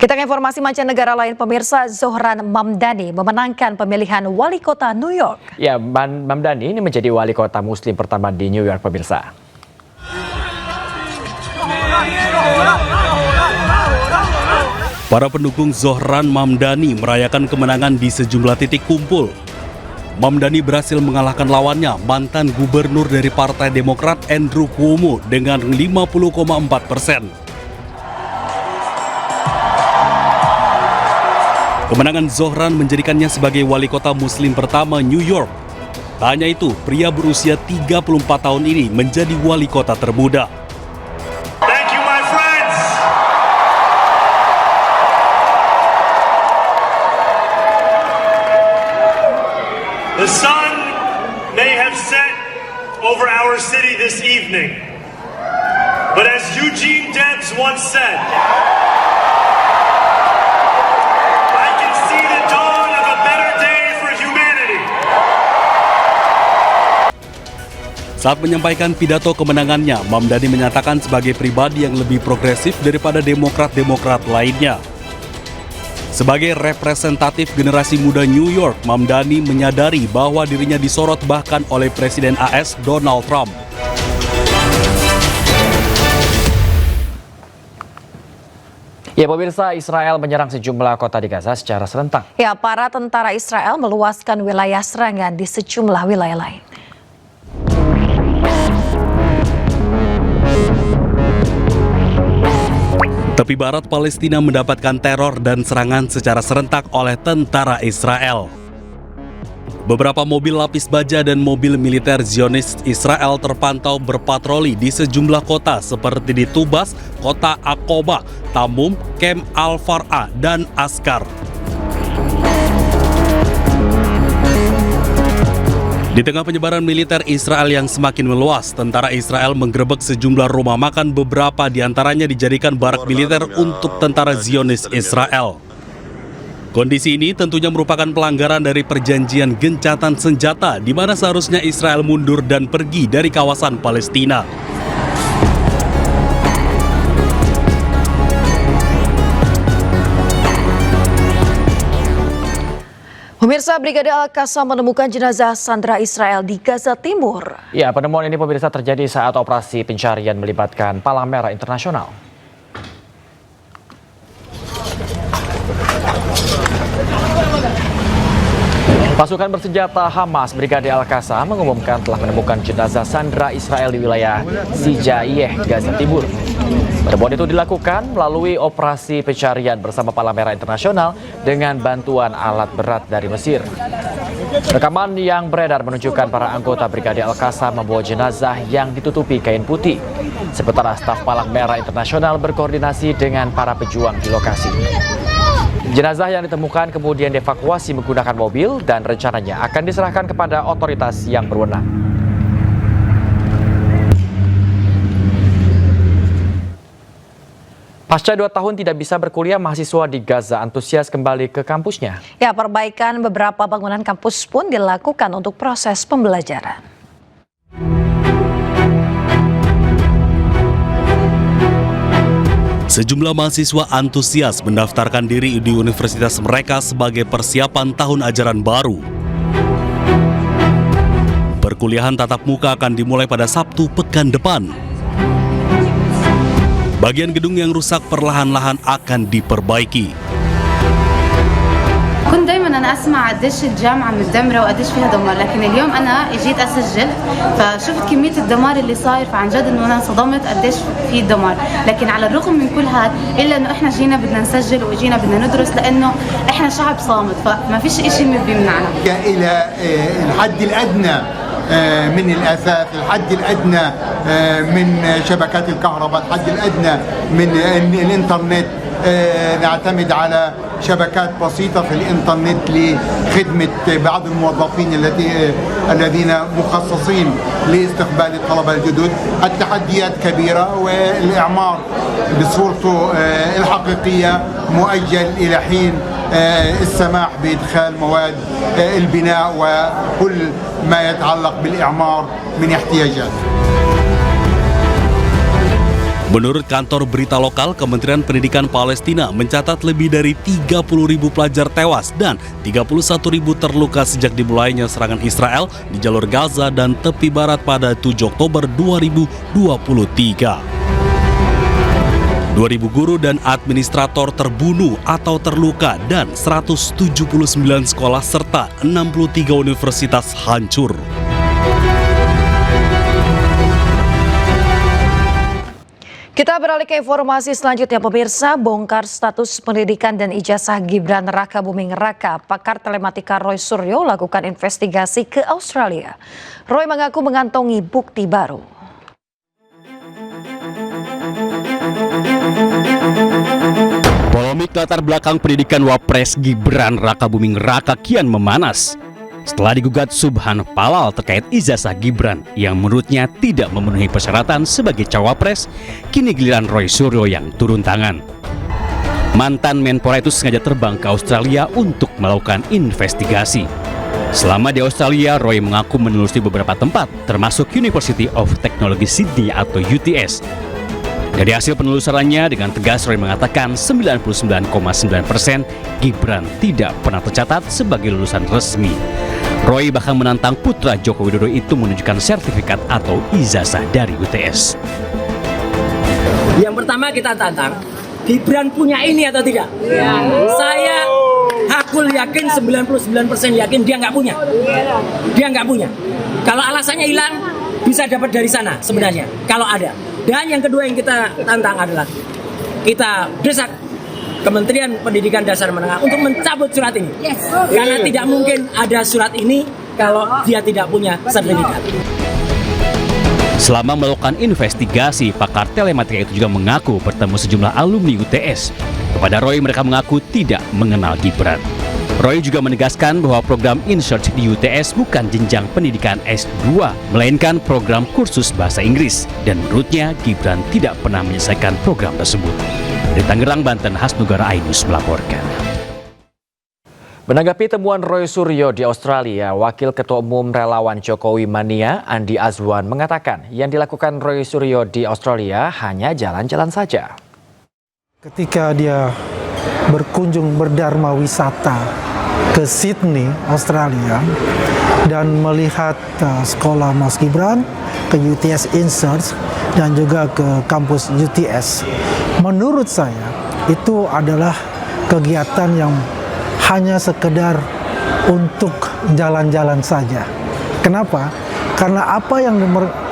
Kita ke informasi mancanegara lain, pemirsa. Zohran Mamdani memenangkan pemilihan wali kota New York. Ya, Mamdani ini menjadi wali kota muslim pertama di New York, pemirsa. Para pendukung Zohran Mamdani merayakan kemenangan di sejumlah titik kumpul. Mamdani berhasil mengalahkan lawannya, mantan gubernur dari Partai Demokrat Andrew Cuomo dengan 50,4%. Kemenangan Zohran menjadikannya sebagai wali kota muslim pertama New York. Tak hanya itu, pria berusia 34 tahun ini menjadi wali kota termuda. Thank you, my friends. The sun may have set over our city this evening, but as Eugene Debs once said, I can see the dawn of a better day for humanity. Saat menyampaikan pidato kemenangannya, Mamdani menyatakan sebagai pribadi yang lebih progresif daripada demokrat-demokrat lainnya. Sebagai representatif generasi muda New York, Mamdani menyadari bahwa dirinya disorot bahkan oleh Presiden AS Donald Trump. Ya, pemirsa, Israel menyerang sejumlah kota di Gaza secara serentak. Ya, para tentara Israel meluaskan wilayah serangan di sejumlah wilayah lain. Tepi barat Palestina mendapatkan teror dan serangan secara serentak oleh tentara Israel. Beberapa mobil lapis baja dan mobil militer Zionis Israel terpantau berpatroli di sejumlah kota seperti di Tubas, kota Aqaba, Tamum, Kem Al-Far'a, dan Askar. Di tengah penyebaran militer Israel yang semakin meluas, tentara Israel menggerebek sejumlah rumah makan, beberapa diantaranya dijadikan barak militer untuk tentara Zionis Israel. Kondisi ini tentunya merupakan pelanggaran dari perjanjian gencatan senjata, di mana seharusnya Israel mundur dan pergi dari kawasan Palestina. Pemirsa, Brigade Al-Qassam menemukan jenazah sandera Israel di Gaza Timur. Ya, penemuan ini, pemirsa, terjadi saat operasi pencarian melibatkan Palang Merah Internasional. Pasukan bersenjata Hamas Brigade Al-Qassam mengumumkan telah menemukan jenazah sandera Israel di wilayah Sijaiyeh, Gaza Timur. Penemuan itu dilakukan melalui operasi pencarian bersama Palang Merah Internasional dengan bantuan alat berat dari Mesir. Rekaman yang beredar menunjukkan para anggota Brigade Al-Qassam membawa jenazah yang ditutupi kain putih, sementara staf Palang Merah Internasional berkoordinasi dengan para pejuang di lokasi. Jenazah yang ditemukan kemudian dievakuasi menggunakan mobil dan rencananya akan diserahkan kepada otoritas yang berwenang. Pasca 2 tahun tidak bisa berkuliah, mahasiswa di Gaza antusias kembali ke kampusnya. Ya, perbaikan beberapa bangunan kampus pun dilakukan untuk proses pembelajaran. Sejumlah mahasiswa antusias mendaftarkan diri di universitas mereka sebagai persiapan tahun ajaran baru. Perkuliahan tatap muka akan dimulai pada Sabtu pekan depan. Bagian gedung yang rusak perlahan-lahan akan diperbaiki. كنت دايما انا اسمع قديش الجامعه متدمره وقديش فيها دمار، لكن اليوم انا اجيت اسجل فشفت كميه الدمار اللي صاير، فعن جد انه انا انصدمت قديش في دمار، لكن على الرغم من كل هذا الا انه احنا جينا بدنا نسجل وجينا بدنا ندرس، لانه احنا شعب صامت، فما فيش شيء بيمنعنا. الى الحد الادنى من الأثاث، الحد الأدنى من شبكات الكهرباء، الحد الأدنى من الإنترنت. نعتمد على شبكات بسيطة في الإنترنت لخدمة بعض الموظفين الذين مخصصين لاستقبال الطلبة الجدد. التحديات كبيرة والإعمار بصورته الحقيقية مؤجل إلى حين السماح بإدخال مواد البناء وكل ما يتعلق بالإعمار من احتياجات. Menurut kantor berita lokal, Kementerian Pendidikan Palestina mencatat lebih dari 30.000 pelajar tewas dan 31.000 terluka sejak dimulainya serangan Israel di jalur Gaza dan tepi barat pada 7 Oktober 2023. 2.000 guru dan administrator terbunuh atau terluka dan 179 sekolah serta 63 universitas hancur. Kita beralih ke informasi selanjutnya, pemirsa. Bongkar status pendidikan dan ijazah Gibran Raka Buming Raka, pakar telematika Roy Suryo lakukan investigasi ke Australia. Roy mengaku mengantongi bukti baru. Polemik latar belakang pendidikan Wapres Gibran Raka Buming Raka kian memanas setelah digugat Subhan Palal terkait ijazah Gibran yang menurutnya tidak memenuhi persyaratan sebagai cawapres. Kini giliran Roy Suryo yang turun tangan. Mantan Menpora itu sengaja terbang ke Australia untuk melakukan investigasi. Selama di Australia, Roy mengaku menelusuri beberapa tempat, termasuk University of Technology Sydney atau UTS. Dari hasil penelusurannya, dengan tegas Roy mengatakan 99,9% Gibran tidak pernah tercatat sebagai lulusan resmi. Roy bahkan menantang putra Joko Widodo itu menunjukkan sertifikat atau ijazah dari UTS. Yang pertama kita tantang, Gibran punya ini atau tidak? Ya. Saya hakul yakin 99% yakin dia nggak punya. Dia nggak punya. Kalau alasannya hilang, bisa dapat dari sana sebenarnya, kalau ada. Dan yang kedua yang kita tantang adalah kita desak Kementerian Pendidikan Dasar Menengah untuk mencabut surat ini. Karena tidak mungkin ada surat ini kalau dia tidak punya sertifikat. Selama melakukan investigasi, pakar telematika itu juga mengaku bertemu sejumlah alumni UTS. Kepada Roy, mereka mengaku tidak mengenal Gibran. Roy juga menegaskan bahwa program InSearch di UTS bukan jenjang pendidikan S2, melainkan program kursus bahasa Inggris. Dan menurutnya, Gibran tidak pernah menyelesaikan program tersebut. Dari Tangerang, Banten, Hasnugara Ainus melaporkan. Menanggapi temuan Roy Suryo di Australia, Wakil Ketua Umum Relawan Jokowi Mania, Andi Azwan, mengatakan yang dilakukan Roy Suryo di Australia hanya jalan-jalan saja. Ketika dia berkunjung berdharma wisata ke Sydney, Australia, dan melihat sekolah Mas Gibran, ke UTS InSearch, dan juga ke kampus UTS. Menurut saya, itu adalah kegiatan yang hanya sekedar untuk jalan-jalan saja. Kenapa? Karena apa yang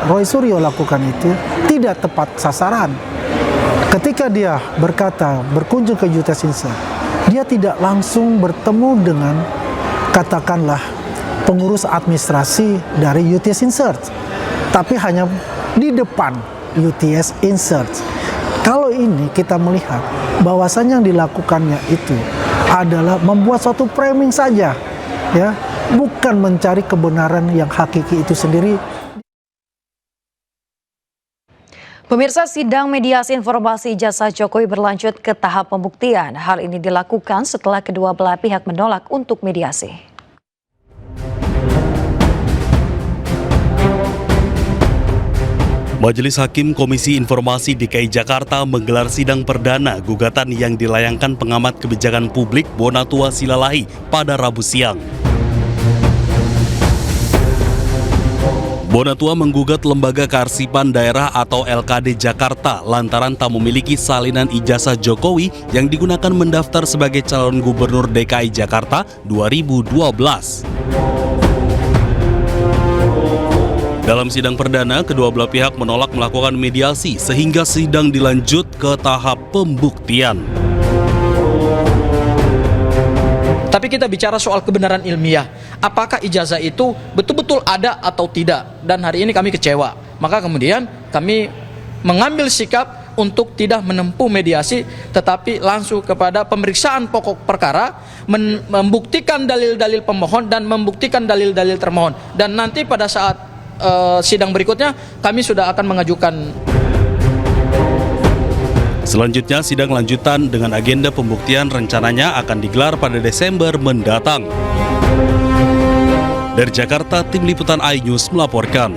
Roy Suryo lakukan itu tidak tepat sasaran. Ketika dia berkunjung ke UTS InSearch, dia tidak langsung bertemu dengan, katakanlah, pengurus administrasi dari UTS InSearch, tapi hanya di depan UTS InSearch. Kalau ini kita melihat bahwasannya yang dilakukannya itu adalah membuat suatu framing saja, ya, bukan mencari kebenaran yang hakiki itu sendiri. Pemirsa, sidang mediasi informasi ijazah Jokowi berlanjut ke tahap pembuktian. Hal ini dilakukan setelah kedua belah pihak menolak untuk mediasi. Majelis Hakim Komisi Informasi DKI Jakarta menggelar sidang perdana gugatan yang dilayangkan pengamat kebijakan publik Bonatua Silalahi pada Rabu siang. Bonatua menggugat Lembaga Kearsipan Daerah atau LKD Jakarta lantaran tak memiliki salinan ijazah Jokowi yang digunakan mendaftar sebagai calon gubernur DKI Jakarta 2012. Dalam sidang perdana, kedua belah pihak menolak melakukan mediasi sehingga sidang dilanjut ke tahap pembuktian. Tapi kita bicara soal kebenaran ilmiah. Apakah ijazah itu betul-betul ada atau tidak? Dan hari ini kami kecewa. Maka kemudian kami mengambil sikap untuk tidak menempuh mediasi, tetapi langsung kepada pemeriksaan pokok perkara, membuktikan dalil-dalil pemohon dan membuktikan dalil-dalil termohon. Dan nanti pada saat sidang berikutnya kami sudah akan mengajukan. Selanjutnya, sidang lanjutan dengan agenda pembuktian rencananya akan digelar pada Desember mendatang. Dari Jakarta, Tim Liputan iNews melaporkan.